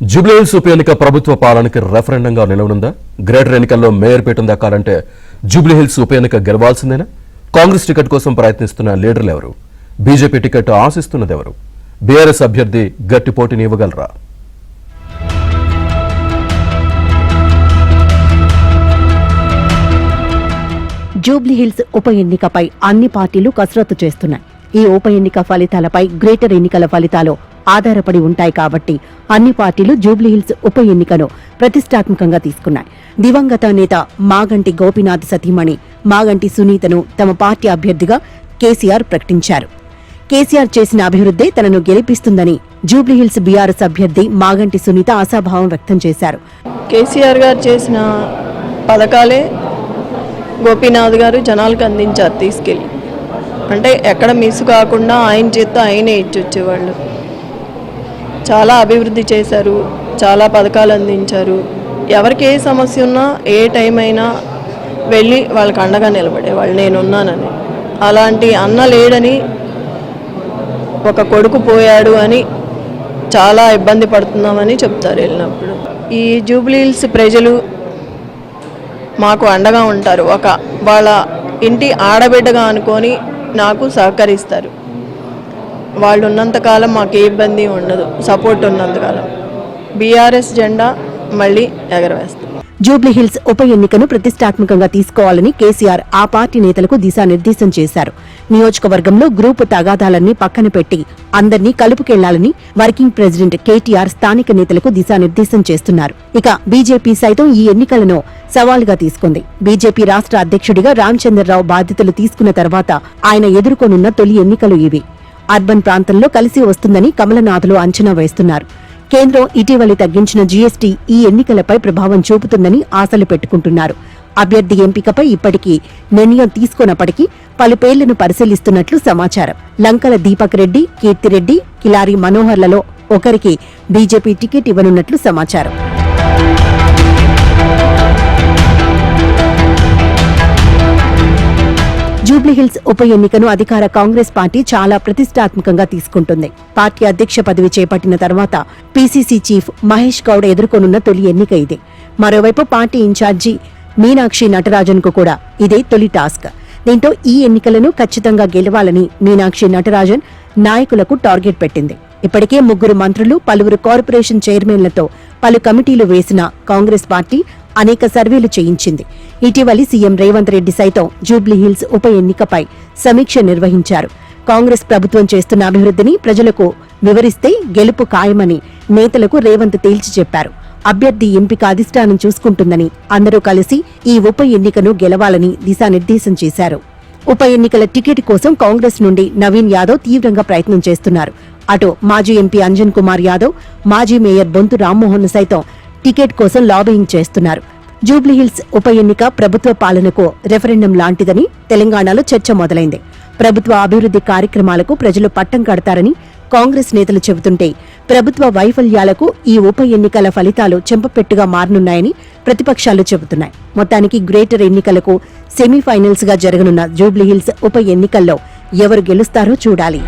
జూబ్లీహిల్స్ ఉప ఎన్నిక ప్రభుత్వ పాలనకి రెఫరెండంగా నిలవనుందా? గ్రేటర్ ఎన్నికల్లో మేయర్ పీఠం దక్కాలంటే జూబ్లీహిల్స్ ఉప ఎన్నిక గెలవాల్సిందేనా? కాంగ్రెస్ టికెట్ కోసం ప్రయత్నిస్తున్న లీడర్లు ఎవరు? బీజేపీ టికెట్ ఆశిస్తున్నది ఎవరు? బీఆర్ఎస్ అభ్యర్థి గట్టి పోటీని ఇవ్వగలరా? జూబ్లీహిల్స్ ఉప ఎన్నికపై అన్ని పార్టీలు కసరత్తు చేస్తున్నాయి. ఈ ఉప ఎన్నిక ఫలితాలపై గ్రేటర్ ఎన్నికల ఫలితాలు ఆధారపడి ఉంటాయి కాబట్టి అన్ని పార్టీలు జూబ్లీహిల్స్ ఉప ఎన్నికను ప్రతిష్టాత్మకంగా తీసుకున్నాయి. దివంగత నేత మాగంటి గోపీనాథ్ సతీమణి మాగంటి సునీతను తమ పార్టీ అభ్యర్థిగా కేసీఆర్ ప్రకటించారు. కేసీఆర్ చేసిన అభివృద్ధే తనను గెలిపిస్తుందని జూబ్లీహిల్స్ బీఆర్ఎస్ అభ్యర్థి మాగంటి సునీత ఆశాభావం వ్యక్తం చేశారు. కేసీఆర్ గారు చేసిన పథకాలే గోపీనాథ్ గారు జనాలకు అందించారు తీసుకెళ్ళి. అంటే ఎక్కడ మిస్ కాకుండా ఆయన చేత్తో ఆయనే ఇచ్చొచ్చేవాళ్ళు. చాలా అభివృద్ధి చేశారు, చాలా పథకాలు అందించారు. ఎవరికి ఏ సమస్య ఉన్నా ఏ టైం అయినా వెళ్ళి వాళ్ళకి అండగా నిలబడేవాళ్ళు, నేనున్నానని. అలాంటి అన్న లేడని, ఒక కొడుకు పోయాడు అని చాలా ఇబ్బంది పడుతున్నామని చెప్తారు వెళ్ళినప్పుడు. ఈ జూబ్లీహిల్స్ ప్రజలు మాకు అండగా ఉంటారు. వాళ్ళ ఇంటి ఆడబిడ్డగా అనుకొని నాకు సహకరిస్తారు. వాళ్ళు ఉన్నంతకాలం మాకు ఏ ఇబ్బంది ఉండదు, సపోర్ట్ ఉన్నంతకాలం. బీఆర్ఎస్ జెండా మళ్ళీ ఎగరవేస్తాం. జూబ్లీహిల్స్ ఉప ఎన్నికను ప్రతిష్టాత్మకంగా తీసుకోవాలని కేసీఆర్ ఆ పార్టీ నేతలకు దిశానిర్దేశం చేశారు. నియోజకవర్గంలో గ్రూపు తగాదాలన్నీ పక్కన పెట్టి అందర్నీ కలుపుకెళ్లాలని వర్కింగ్ ప్రెసిడెంట్ కేటీఆర్ స్థానిక నేతలకు దిశానిర్దేశం చేస్తున్నారు. ఇక బీజేపీ సైతం ఈ ఎన్నికలను సవాలుగా తీసుకుంది. బీజేపీ రాష్ట్ర అధ్యక్షుడిగా రామచంద్రరావు బాధ్యతలు తీసుకున్న తర్వాత ఆయన ఎదుర్కొనున్న తొలి ఎన్నికలు ఇవి. అర్బన్ ప్రాంతంలో కలిసి వస్తుందని కమలనాథులు అంచనా వేస్తున్నారు. కేంద్రం ఇటీవలి తగ్గించిన జీఎస్టీ ఈ ఎన్నికలపై ప్రభావం చూపుతుందని ఆశలు పెట్టుకుంటున్నారు. అభ్యర్థి ఎంపికపై ఇప్పటికీ నిర్ణయం తీసుకున్నప్పటికీ పలు పేర్లను పరిశీలిస్తున్నట్లు సమాచారం. లంకల దీపక్ రెడ్డి, కీర్తిరెడ్డి, కిలారి మనోహర్లలో ఒకరికి బీజేపీ టికెట్ ఇవ్వనున్నట్లు సమాచారం. జూబ్లీహిల్స్ ఉప ఎన్నికను అధికార కాంగ్రెస్ పార్టీ చాలా ప్రతిష్టాత్మకంగా తీసుకుంటుంది. పార్టీ అధ్యక్ష పదవి చేపట్టిన తర్వాత పీసీసీ చీఫ్ మహేష్ గౌడ్ ఎదుర్కొనున్న తొలి ఎన్నిక ఇదే. మరోవైపు పార్టీ ఇన్ఛార్జి మీనాక్షి నటరాజన్ కు కూడా ఇదే తొలి టాస్క్. దీంతో ఈ ఎన్నికలను ఖచ్చితంగా గెలవాలని మీనాక్షి నటరాజన్ నాయకులకు టార్గెట్ పెట్టింది. ఇప్పటికే 3 మంత్రులు, పలువురు కార్పొరేషన్ చైర్మన్లతో పలు కమిటీలు వేసిన కాంగ్రెస్ పార్టీ అనేక సర్వేలు చేయించింది. ఇటీవలి సీఎం రేవంత్ రెడ్డి సైతం జూబ్లీహిల్స్ ఉప ఎన్నికపై సమీక్ష నిర్వహించారు. కాంగ్రెస్ ప్రభుత్వం చేస్తున్న అభివృద్ధిని ప్రజలకు వివరిస్తే గెలుపు ఖాయమని నేతలకు రేవంత్ తేల్చి చెప్పారు. అభ్యర్థి ఎంపిక అధిష్టానం చూసుకుంటుందని, అందరూ కలిసి ఈ ఉప ఎన్నికను గెలవాలని దిశానిర్దేశం చేశారు. ఉప ఎన్నికల టికెట్ కోసం కాంగ్రెస్ నుండి నవీన్ యాదవ్ తీవ్రంగా ప్రయత్నం చేస్తున్నారు. అటు మాజీ ఎంపీ అంజన్ కుమార్ యాదవ్, మాజీ మేయర్ బొంతు రామ్మోహన్ సైతం టికెట్ కోసం లాబియింగ్ చేస్తున్నారు. జూబ్లీహిల్స్ ఉప ఎన్నిక ప్రభుత్వ పాలనకు రెఫరెండం లాంటిదని తెలంగాణలో చర్చ మొదలైంది. ప్రభుత్వ అభివృద్ధి కార్యక్రమాలకు ప్రజలు పట్టం కడతారని కాంగ్రెస్ నేతలు చెబుతుంటే, ప్రభుత్వ వైఫల్యాలకు ఈ ఉప ఎన్నికల ఫలితాలు చెంపపెట్టుగా మారనున్నాయని ప్రతిపక్షాలు చెబుతున్నాయి. మొత్తానికి గ్రేటర్ ఎన్నికలకు సెమీఫైనల్స్ గా జరగనున్న జూబ్లీహిల్స్ ఉప ఎన్నికల్లో ఎవరు గెలుస్తారో చూడాలి.